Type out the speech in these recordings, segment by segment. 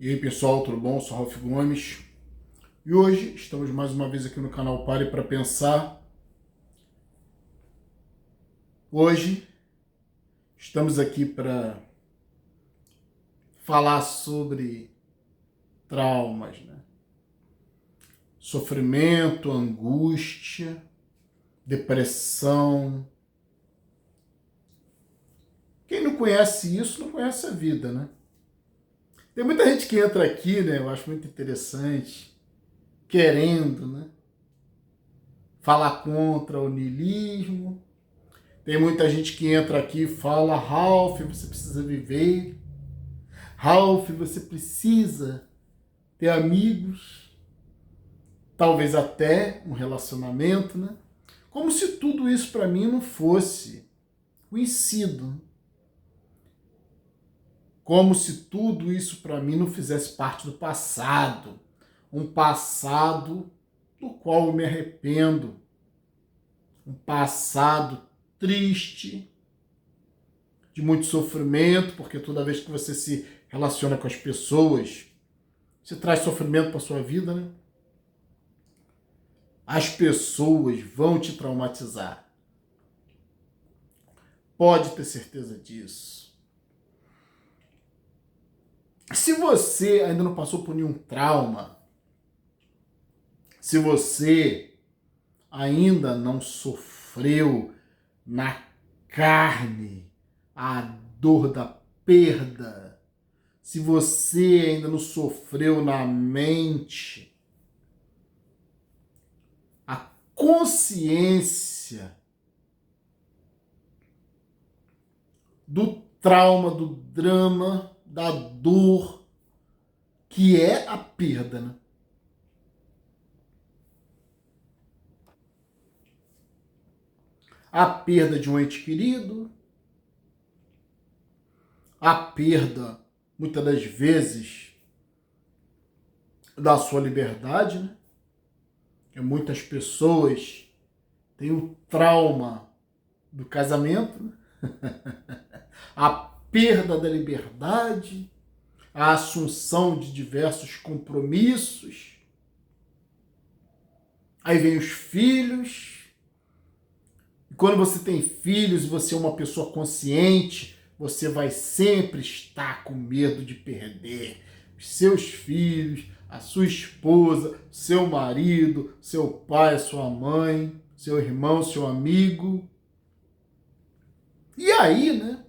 E aí pessoal, tudo bom? Eu sou Ralf Gomes e hoje estamos mais uma vez aqui no canal Pare para Pensar. Hoje estamos aqui para falar sobre traumas, né? Sofrimento, angústia, depressão. Quem não conhece isso não conhece a vida, né? Tem muita gente que entra aqui, né? Eu acho muito interessante, querendo, né? Falar contra o niilismo. Tem muita gente que entra aqui e fala: Ralf, você precisa viver. Ralf, você precisa ter amigos. Talvez até um relacionamento, né? Como se tudo isso para mim não fosse conhecido. Como se tudo isso para mim não fizesse parte do passado. Um passado do qual eu me arrependo. Um passado triste, de muito sofrimento, porque toda vez que você se relaciona com as pessoas, você traz sofrimento para a sua vida, né? As pessoas vão te traumatizar. Pode ter certeza disso. Se você ainda não passou por nenhum trauma, se você ainda não sofreu na carne a dor da perda, se você ainda não sofreu na mente a consciência do trauma, do drama, da dor que é a perda, né? A perda de um ente querido, a perda, muitas das vezes, da sua liberdade, né? Porque muitas pessoas têm o trauma do casamento, né? A perda da liberdade, a assunção de diversos compromissos. Aí vem os filhos. E quando você tem filhos e você é uma pessoa consciente, você vai sempre estar com medo de perder os seus filhos, a sua esposa, seu marido, seu pai, sua mãe, seu irmão, seu amigo. E aí, né?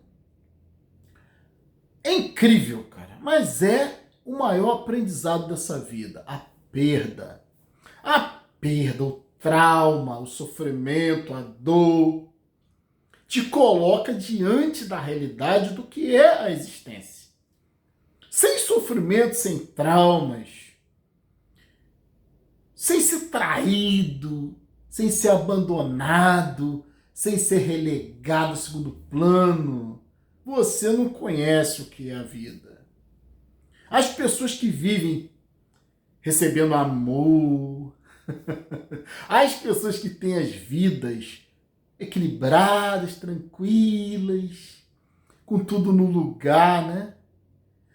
É incrível, cara, mas é o maior aprendizado dessa vida, a perda. A perda, o trauma, o sofrimento, a dor, te coloca diante da realidade do que é a existência. Sem sofrimento, sem traumas, sem ser traído, sem ser abandonado, sem ser relegado ao segundo plano, você não conhece o que é a vida. As pessoas que vivem recebendo amor, as pessoas que têm as vidas equilibradas, tranquilas, com tudo no lugar, né?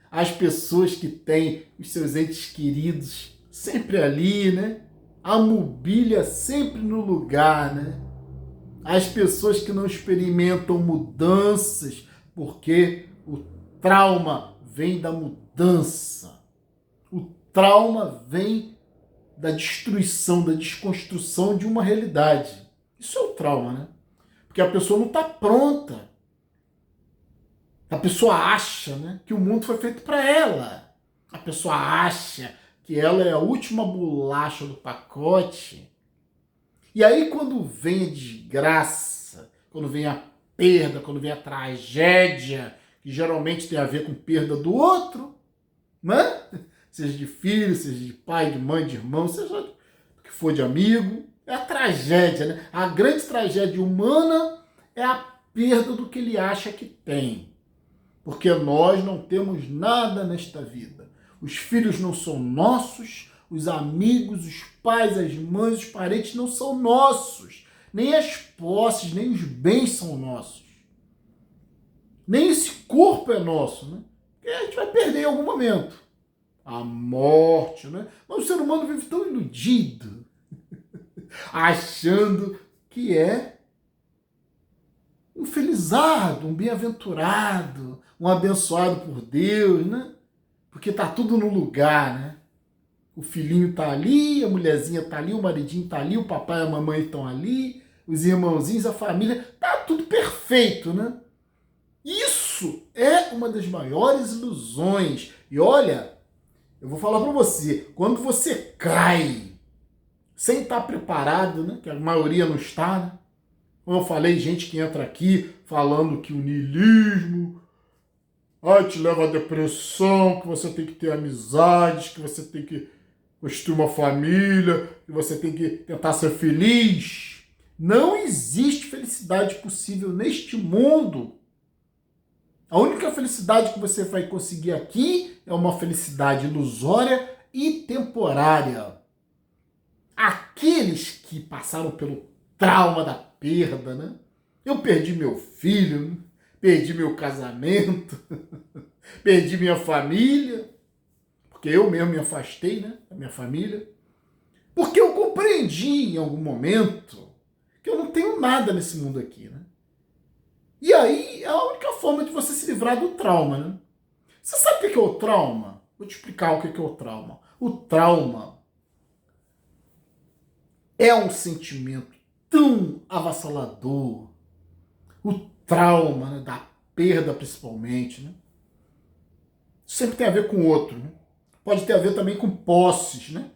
As pessoas que têm os seus entes queridos sempre ali, né? A mobília sempre no lugar, né? As pessoas que não experimentam mudanças, porque o trauma vem da mudança. O trauma vem da destruição, da desconstrução de uma realidade. Isso é o trauma, né? Porque a pessoa não está pronta. A pessoa acha, né, que o mundo foi feito para ela. A pessoa acha que ela é a última bolacha do pacote. E aí quando vem a desgraça, quando vem a perda, quando vem a tragédia, que geralmente tem a ver com perda do outro, né? Seja de filho, seja de pai, de mãe, de irmão, seja do que for de amigo. É a tragédia, né? A grande tragédia humana é a perda do que ele acha que tem. Porque nós não temos nada nesta vida. Os filhos não são nossos, os amigos, os pais, as mães, os parentes não são nossos. Nem as posses, nem os bens são nossos. Nem esse corpo é nosso, né? Porque a gente vai perder em algum momento. a morte, né? Mas o ser humano vive tão iludido, achando que é um felizardo, um bem-aventurado, um abençoado por Deus, né? Porque tá tudo no lugar, né? O filhinho tá ali, a mulherzinha tá ali, o maridinho tá ali, o papai e a mamãe estão ali, os irmãozinhos, a família, tá tudo perfeito, né? Isso é uma das maiores ilusões. E olha, eu vou falar para você, quando você cai sem estar preparado, né? Que a maioria não está, né? Como eu falei, gente que entra aqui falando que o niilismo te leva à depressão, que você tem que ter amizades, que você tem que construir uma família, que você tem que tentar ser feliz. Não existe felicidade possível neste mundo. A única felicidade que você vai conseguir aqui é uma felicidade ilusória e temporária. Aqueles que passaram pelo trauma da perda, né? Eu perdi meu filho, né? Perdi meu casamento, perdi minha família, porque eu mesmo me afastei, né, da minha família, porque eu compreendi em algum momento que eu não tenho nada nesse mundo aqui, né? E aí é a única forma de você se livrar do trauma, né? Você sabe o que é o trauma? Vou te explicar o que é o trauma. O trauma é um sentimento tão avassalador, o trauma, né, da perda principalmente, né? Sempre tem a ver com o outro, né? Pode ter a ver também com posses, né?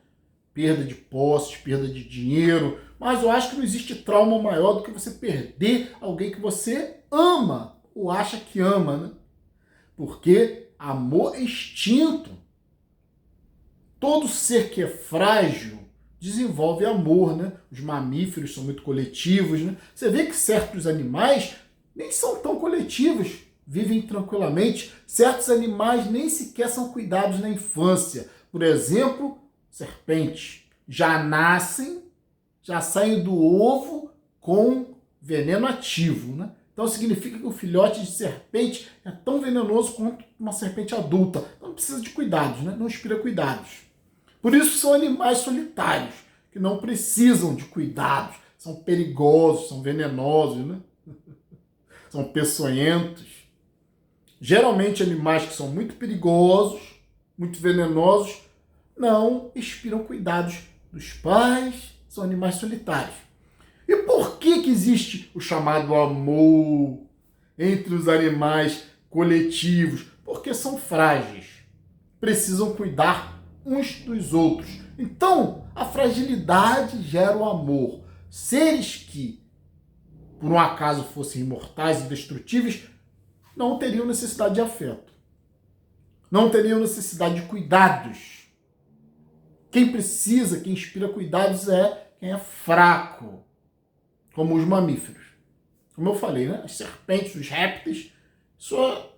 Perda de posses, perda de dinheiro, mas eu acho que não existe trauma maior do que você perder alguém que você ama ou acha que ama, né? Porque amor é instinto. Todo ser que é frágil desenvolve amor, né? Os mamíferos são muito coletivos, né? Você vê que certos animais nem são tão coletivos, vivem tranquilamente. Certos animais nem sequer são cuidados na infância. Por exemplo, serpentes já nascem, já saem do ovo com veneno ativo, né? Então significa que o filhote de serpente é tão venenoso quanto uma serpente adulta. Então não precisa de cuidados, né? Não inspira cuidados. Por isso são animais solitários, que não precisam de cuidados, são perigosos, são venenosos, né? São peçonhentos. Geralmente animais que são muito perigosos, muito venenosos, não inspiram cuidados dos pais, são animais solitários. E por que existe o chamado amor entre os animais coletivos? Porque são frágeis, precisam cuidar uns dos outros. Então, a fragilidade gera o amor. Seres que, por um acaso, fossem imortais e indestrutíveis, não teriam necessidade de afeto. Não teriam necessidade de cuidados. Quem precisa, quem inspira cuidados é quem é fraco, como os mamíferos. Como eu falei, né? As serpentes, os répteis, sua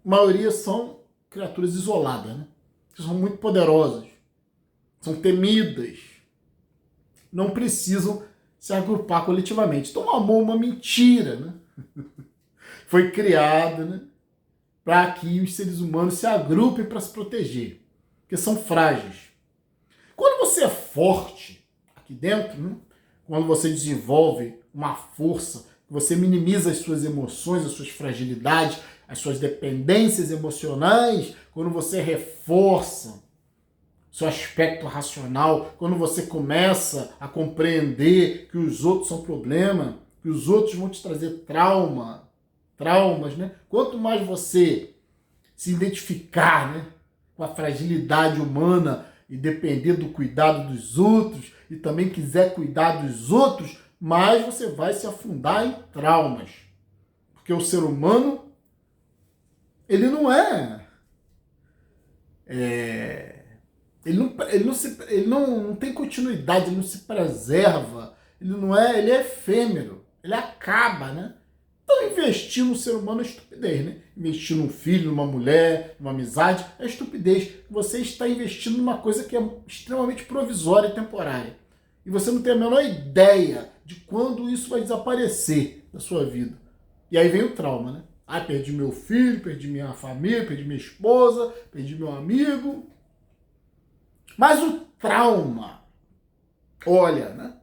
maioria são criaturas isoladas, né? Que são muito poderosas, são temidas, não precisam se agrupar coletivamente. Então o amor é uma mentira, né? Foi criado, né, para que os seres humanos se agrupem para se proteger, porque são frágeis. Quando você é forte aqui dentro, né, quando você desenvolve uma força, você minimiza as suas emoções, as suas fragilidades, as suas dependências emocionais, quando você reforça seu aspecto racional, quando você começa a compreender que os outros são problema, que os outros vão te trazer traumas, né? Quanto mais você se identificar, né, com a fragilidade humana e depender do cuidado dos outros e também quiser cuidar dos outros, mais você vai se afundar em traumas. Porque o ser humano, ele não tem continuidade, ele não se preserva, ele é efêmero, ele acaba, né? Então investir no ser humano é estupidez, né? Investir num filho, numa mulher, numa amizade, é estupidez. Você está investindo numa coisa que é extremamente provisória e temporária. E você não tem a menor ideia de quando isso vai desaparecer da sua vida. E aí vem o trauma, né? Ah, perdi meu filho, perdi minha família, perdi minha esposa, perdi meu amigo. Mas o trauma, olha, né?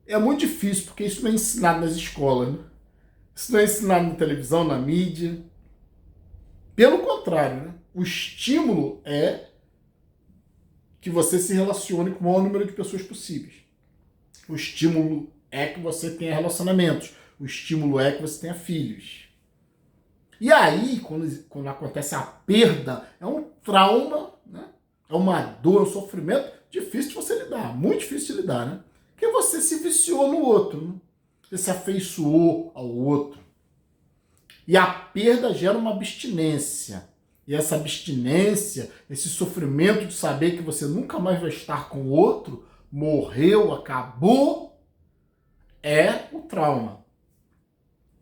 É muito difícil, porque isso não é ensinado nas escolas, né? Isso não é ensinado na televisão, na mídia. Pelo contrário, né? O estímulo é que você se relacione com o maior número de pessoas possíveis. O estímulo é que você tenha relacionamentos. O estímulo é que você tenha filhos. E aí, quando acontece a perda, é um trauma, né? É uma dor, um sofrimento difícil de você lidar, muito difícil de lidar, né? Porque você se viciou no outro, né? Você se afeiçoou ao outro. E a perda gera uma abstinência. E essa abstinência, esse sofrimento de saber que você nunca mais vai estar com o outro, morreu, acabou, é o trauma.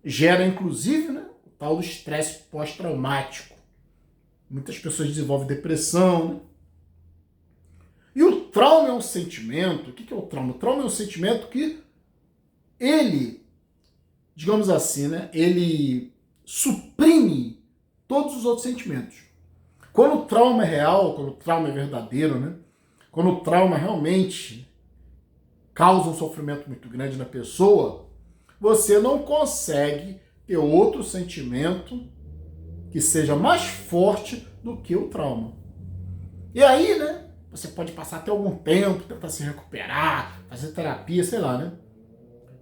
Gera, inclusive, né, o tal do estresse pós-traumático. Muitas pessoas desenvolvem depressão, né? E o trauma é um sentimento. O que é o trauma? O trauma é um sentimento que ele, digamos assim, né, ele suprime todos os outros sentimentos. Quando o trauma é real, quando o trauma é verdadeiro, né? Quando o trauma realmente causa um sofrimento muito grande na pessoa, você não consegue ter outro sentimento que seja mais forte do que o trauma. E aí, né? Você pode passar até algum tempo, tentar se recuperar, fazer terapia, sei lá, né?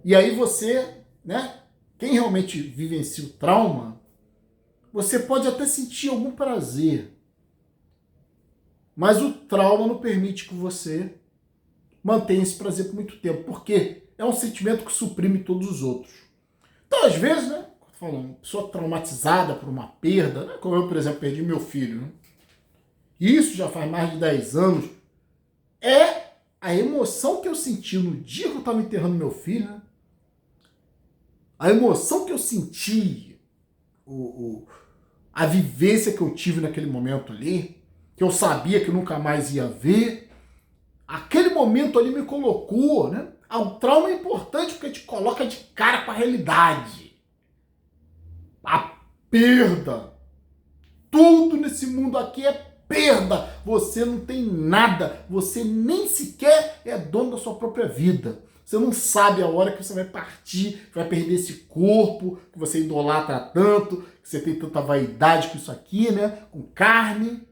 E aí você, né? Quem realmente vivencia o trauma, você pode até sentir algum prazer. Mas o trauma não permite que você mantenha esse prazer por muito tempo. Por quê? É um sentimento que suprime todos os outros. Então, às vezes, né? Uma pessoa traumatizada por uma perda, né? Como eu, por exemplo, perdi meu filho, né? Isso já faz mais de 10 anos. É a emoção que eu senti no dia que eu estava enterrando meu filho, né? A emoção que eu senti, a vivência que eu tive naquele momento ali, que eu sabia que eu nunca mais ia ver, aquele momento ali me colocou, né? O trauma é importante porque te coloca de cara com a realidade. A perda. Tudo nesse mundo aqui é perda. Você não tem nada. Você nem sequer é dono da sua própria vida. Você não sabe a hora que você vai partir, vai perder esse corpo que você idolatra tanto, que você tem tanta vaidade com isso aqui, né? Com carne.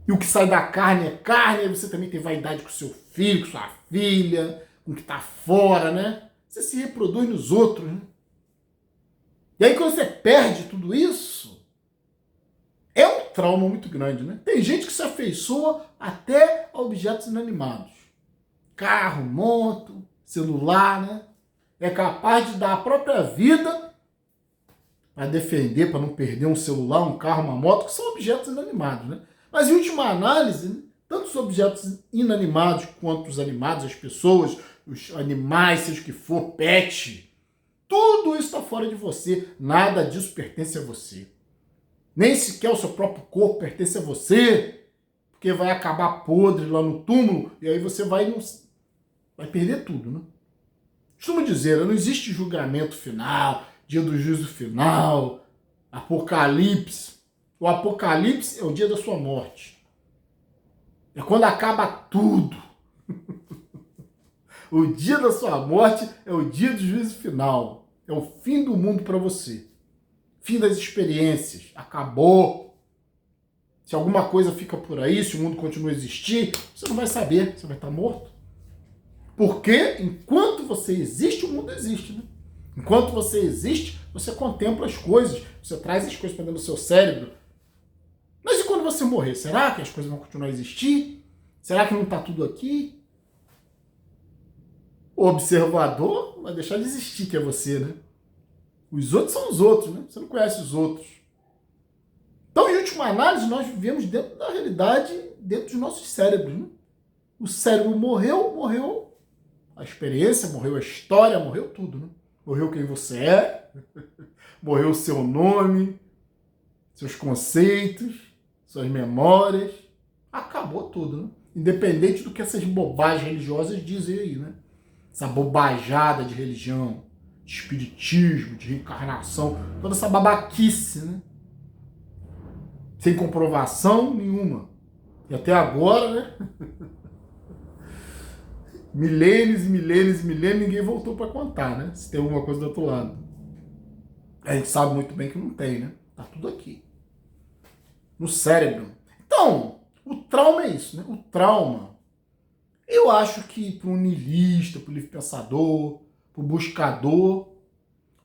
E o que sai da carne é carne, aí você também tem vaidade com seu filho, com sua filha, com o que está fora, né? Você se reproduz nos outros, né? E aí quando você perde tudo isso, é um trauma muito grande, né? Tem gente que se afeiçoa até a objetos inanimados. Carro, moto, celular, né? É capaz de dar a própria vida para defender, para não perder um celular, um carro, uma moto, que são objetos inanimados, né? Mas em última análise, né, tanto os objetos inanimados quanto os animados, as pessoas, os animais, seja o que for, pet, tudo isso está fora de você. Nada disso pertence a você. Nem sequer o seu próprio corpo pertence a você, porque vai acabar podre lá no túmulo e aí você vai perder tudo, né? Costumo dizer, não existe julgamento final, dia do juízo final, apocalipse. O apocalipse é o dia da sua morte. É quando acaba tudo. O dia da sua morte é o dia do juízo final. É o fim do mundo para você. Fim das experiências. Acabou. Se alguma coisa fica por aí, se o mundo continua a existir, você não vai saber. Você vai estar morto. Porque enquanto você existe, o mundo existe, né? Enquanto você existe, você contempla as coisas. Você traz as coisas para dentro do seu cérebro. Mas e quando você morrer? Será que as coisas vão continuar a existir? Será que não está tudo aqui? O observador vai deixar de existir, que é você, né? Os outros são os outros, né? Você não conhece os outros. Então, em última análise, nós vivemos dentro da realidade, dentro dos nossos cérebros, né? O cérebro morreu, morreu a experiência, morreu a história, morreu tudo, né? Morreu quem você é, morreu o seu nome, seus conceitos, suas memórias. Acabou tudo, né? Independente do que essas bobagens religiosas dizem aí, né? Essa bobajada de religião, de espiritismo, de reencarnação, toda essa babaquice, né? Sem comprovação nenhuma. E até agora, né? Milênios e milênios e milênios, ninguém voltou para contar, né? Se tem alguma coisa do outro lado. A gente sabe muito bem que não tem, né? Tá tudo aqui. No cérebro. Então, o trauma é isso, né? O trauma, eu acho que para um niilista, para o livre pensador, para o buscador,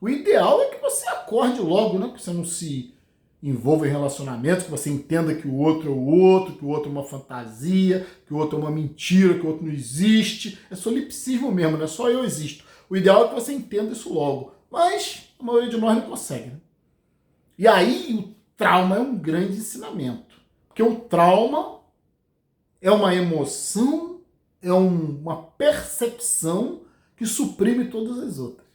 o ideal é que você acorde logo, né? Que você não se envolva em relacionamentos, que você entenda que o outro é o outro, que o outro é uma fantasia, que o outro é uma mentira, que o outro não existe. É solipsismo mesmo, não é só eu existo. O ideal é que você entenda isso logo. Mas a maioria de nós não consegue, né? E aí o trauma é um grande ensinamento. Porque o trauma é uma emoção, é uma percepção que suprime todas as outras.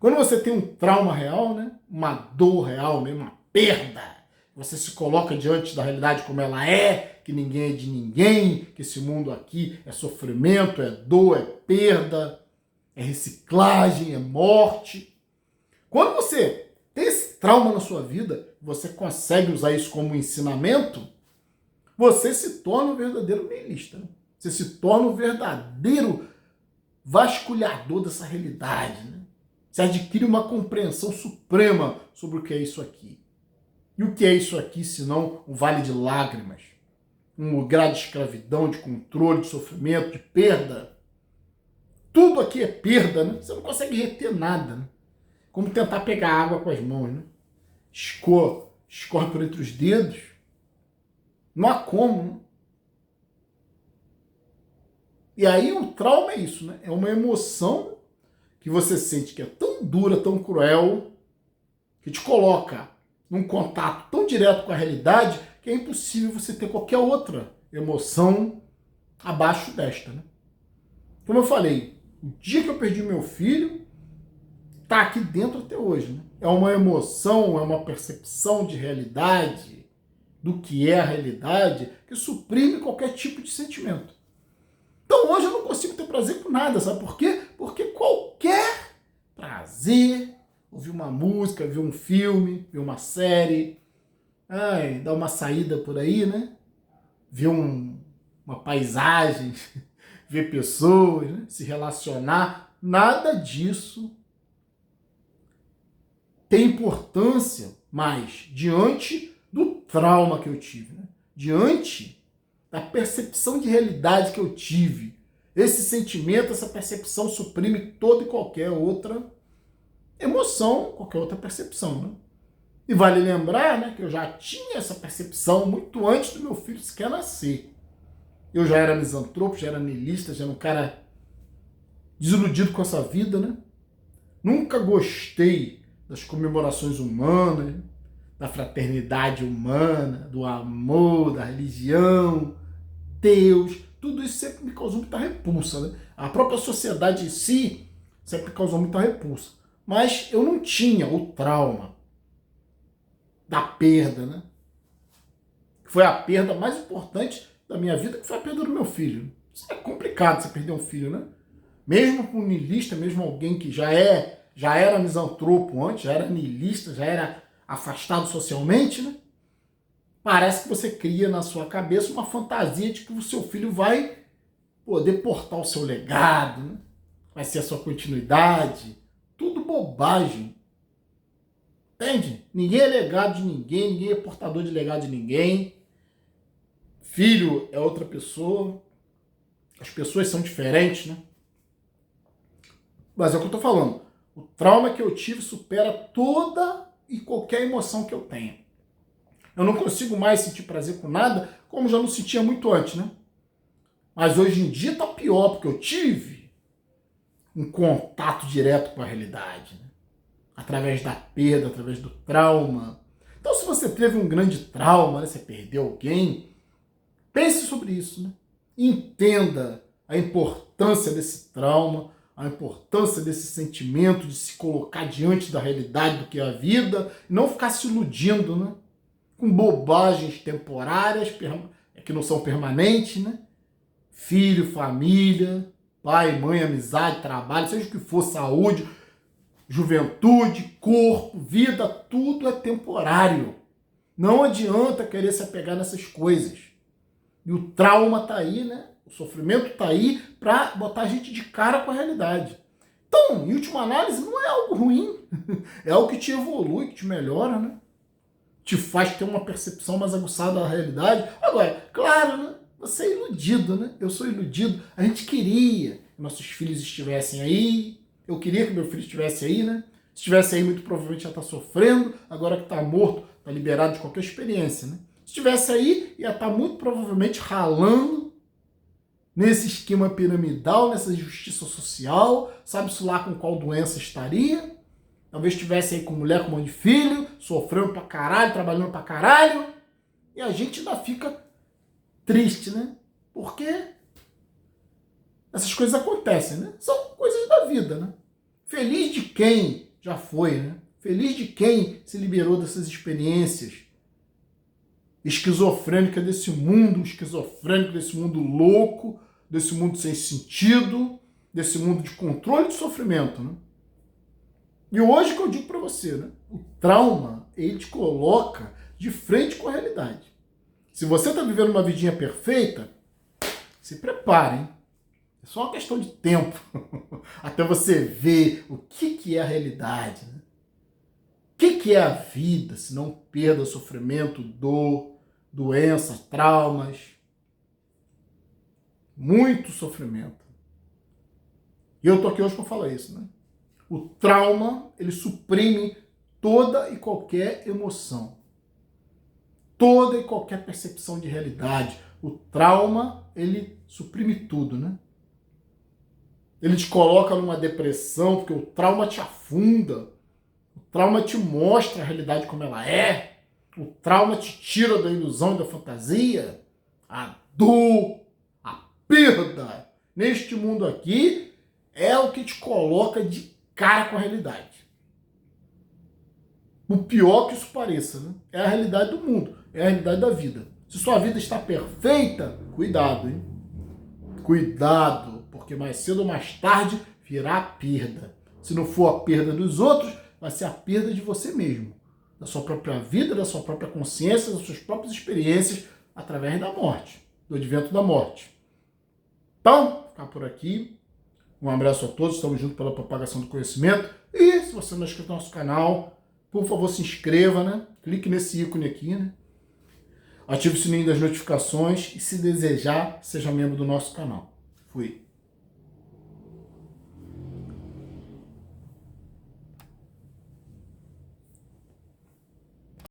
Quando você tem um trauma real, né, uma dor real, mesmo, uma perda, você se coloca diante da realidade como ela é, que ninguém é de ninguém, que esse mundo aqui é sofrimento, é dor, é perda, é reciclagem, é morte. Quando você tem esse trauma na sua vida, você consegue usar isso como ensinamento, você se torna um verdadeiro niilista. Né? Você se torna um verdadeiro vasculhador dessa realidade. Né? Você adquire uma compreensão suprema sobre o que é isso aqui. E o que é isso aqui, senão um vale de lágrimas? Um lugar de escravidão, de controle, de sofrimento, de perda. Tudo aqui é perda, né? Você não consegue reter nada. Né? Como tentar pegar água com as mãos, né? Escorre por entre os dedos. Não há como, né? E aí o trauma é isso, né? É uma emoção que você sente que é tão dura, tão cruel, que te coloca num contato tão direto com a realidade que é impossível você ter qualquer outra emoção abaixo desta, né? Como eu falei, o dia que eu perdi meu filho está aqui dentro até hoje, né? É uma emoção, é uma percepção de realidade, do que é a realidade, que suprime qualquer tipo de sentimento. Então hoje eu não consigo ter prazer com nada, sabe por quê? Porque qualquer prazer, ouvir uma música, ver um filme, ver uma série, dar uma saída por aí, né? Ver uma paisagem, ver pessoas, né? Se relacionar, nada disso tem importância mais diante do trauma que eu tive, né? Diante da percepção de realidade que eu tive. Esse sentimento, essa percepção suprime toda e qualquer outra emoção, qualquer outra percepção, né? E vale lembrar, né, que eu já tinha essa percepção muito antes do meu filho sequer nascer. Eu já era misantropo, já era niilista, já era um cara desiludido com essa vida, né? Nunca gostei das comemorações humanas, da fraternidade humana, do amor, da religião, Deus. Tudo isso sempre me causou muita repulsa, né? A própria sociedade em si sempre causou muita repulsa. Mas eu não tinha o trauma da perda, né? Foi a perda mais importante da minha vida, que foi a perda do meu filho. Isso é complicado, você perder um filho, né? Mesmo com um niilista, mesmo alguém que já era misantropo antes, já era niilista, já era afastado socialmente, né? Parece que você cria na sua cabeça uma fantasia de que o seu filho vai poder portar o seu legado, né? Vai ser a sua continuidade. Tudo bobagem. Entende? Ninguém é legado de ninguém, ninguém é portador de legado de ninguém. Filho é outra pessoa. As pessoas são diferentes, né? Mas é o que eu tô falando. O trauma que eu tive supera toda e qualquer emoção que eu tenha. Eu não consigo mais sentir prazer com nada, como já não sentia muito antes, né? Mas hoje em dia tá pior, porque eu tive um contato direto com a realidade, né? Através da perda, através do trauma. Então, se você teve um grande trauma, né? Você perdeu alguém, pense sobre isso, né? Entenda a importância desse trauma, a importância desse sentimento de se colocar diante da realidade do que é a vida, e não ficar se iludindo, né? Com bobagens temporárias, que não são permanentes, né? Filho, família, pai, mãe, amizade, trabalho, seja o que for, saúde, juventude, corpo, vida, tudo é temporário. Não adianta querer se apegar nessas coisas. E o trauma tá aí, né? O sofrimento tá aí para botar a gente de cara com a realidade. Então, em última análise, não é algo ruim. É algo que te evolui, que te melhora, né? Te faz ter uma percepção mais aguçada da realidade. Agora, claro, né? Você é iludido, né? Eu sou iludido. A gente queria que nossos filhos estivessem aí. Eu queria que meu filho estivesse aí, né? Se estivesse aí, muito provavelmente já está sofrendo. Agora que está morto, está liberado de qualquer experiência, né? Se estivesse aí, ia estar muito provavelmente ralando nesse esquema piramidal, nessa justiça social. Sabe-se lá com qual doença estaria. Talvez estivesse aí com mulher com um monte de filho, sofrendo pra caralho, trabalhando pra caralho. E a gente ainda fica triste, né? Porque essas coisas acontecem, né? São coisas da vida, né? Feliz de quem já foi, né? Feliz de quem se liberou dessas experiências esquizofrênicas desse mundo, esquizofrênico desse mundo louco, desse mundo sem sentido, desse mundo de controle e de sofrimento, né? E hoje que eu digo para você, né? O trauma, ele te coloca de frente com a realidade. Se você está vivendo uma vidinha perfeita, se prepare, hein? É só uma questão de tempo até você ver o que é a realidade, né? O que é a vida, se não perda, sofrimento, dor, doenças, traumas. Muito sofrimento. E eu tô aqui hoje para falar isso, né? O trauma, ele suprime toda e qualquer emoção. Toda e qualquer percepção de realidade. O trauma, ele suprime tudo, né? Ele te coloca numa depressão, porque o trauma te afunda. O trauma te mostra a realidade como ela é. O trauma te tira da ilusão e da fantasia. A dor, a perda neste mundo aqui é o que te coloca de cara com a realidade. O pior que isso pareça, né? É a realidade do mundo, é a realidade da vida. Se sua vida está perfeita, cuidado, hein? Cuidado, porque mais cedo ou mais tarde virá a perda. Se não for a perda dos outros, vai ser a perda de você mesmo. Da sua própria vida, da sua própria consciência, das suas próprias experiências, através da morte, do advento da morte. Então, ficar por aqui. Um abraço a todos, estamos juntos pela propagação do conhecimento. E se você não é inscrito no nosso canal, por favor, se inscreva, né? Clique nesse ícone aqui, né? Ative o sininho das notificações e, se desejar, seja membro do nosso canal. Fui.